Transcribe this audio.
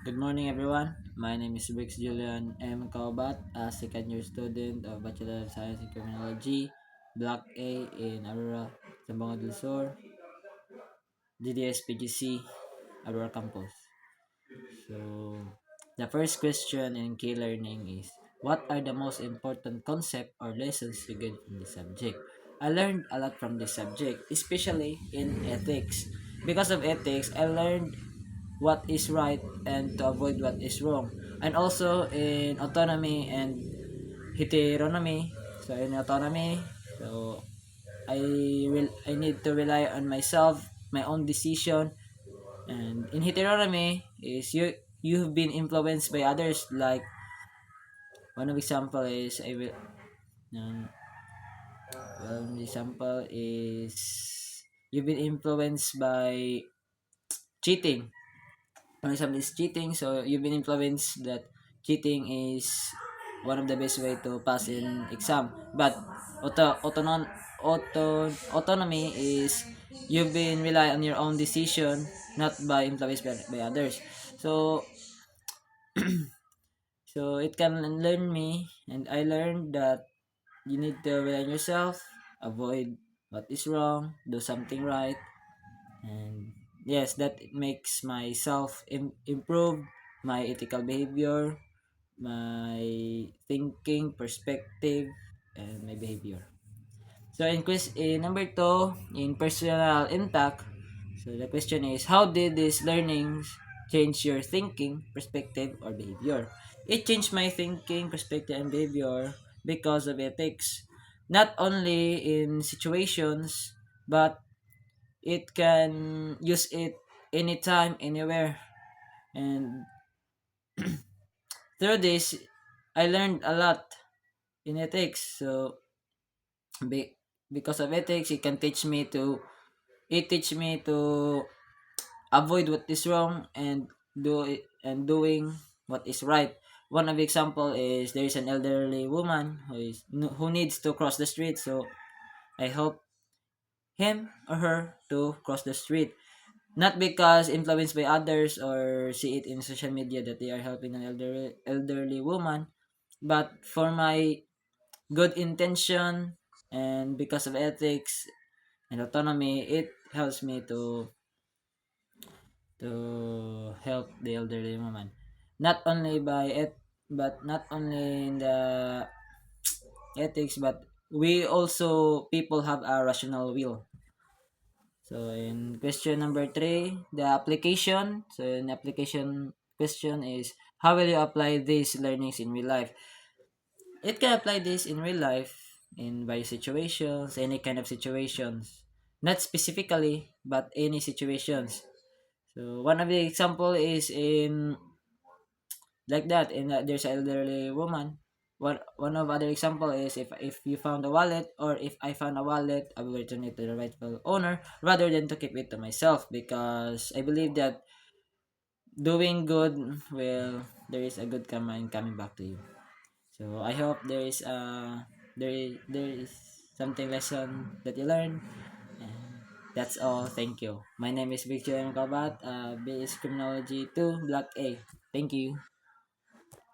Good morning, everyone. My name is Brix Julian M. Kaubat, a second year student of Bachelor of Science in Criminology, Block A in Aurora, Zamboanga del Sur, GDS PGC, Aurora Campus. So, the first question in key learning is, what are the most important concepts or lessons you get from this subject? I learned a lot from this subject, especially in ethics. Because of ethics, I learned what is right and to avoid what is wrong. And also in autonomy and heteronomy. So in autonomy, so I need to rely on myself, my own decision. And in heteronomy is you've been influenced by others. Like one of example is I will um, one example is you've been influenced by cheating. One example is cheating, so you've been influenced that cheating is one of the best way to pass in exam. But autonomy is you've been rely on your own decision, not by influenced by others. So so it can learn me, and I learned that you need to rely on yourself, avoid what is wrong, do something right, and yes, that makes myself improve my ethical behavior, my thinking perspective, and my behavior. So in number two, in personal impact, so the question is, how did these learnings change your thinking perspective or behavior? It changed my thinking perspective and behavior because of ethics, not only in situations, but it can use it anytime, anywhere. And through this, I learned a lot in ethics. So be, because of ethics, it teach me to avoid what is wrong and doing what is right. One of the example is there is an elderly woman who needs to cross the street. So I help him or her to cross the street. Not because influenced by others or see it in social media that they are helping an elderly woman, but for my good intention and because of ethics and autonomy, it helps me to help the elderly woman. Not only not only in the ethics, but we also people have a rational will. So in question number three, the application. So in application question is, how will you apply these learnings in real life? It can apply this in real life in various situations, any kind of situations. Not specifically, but any situations. So one of the example is in like that, in there's an elderly woman. One of other example is if you found a wallet, or if I found a wallet, I will return it to the rightful owner rather than to keep it to myself, because I believe that doing good will there is a good karma in coming back to you. So I hope there is something lesson that you learn. And that's all. Thank you. My name is Victor M. Kabat, BS Criminology 2, Block A. Thank you.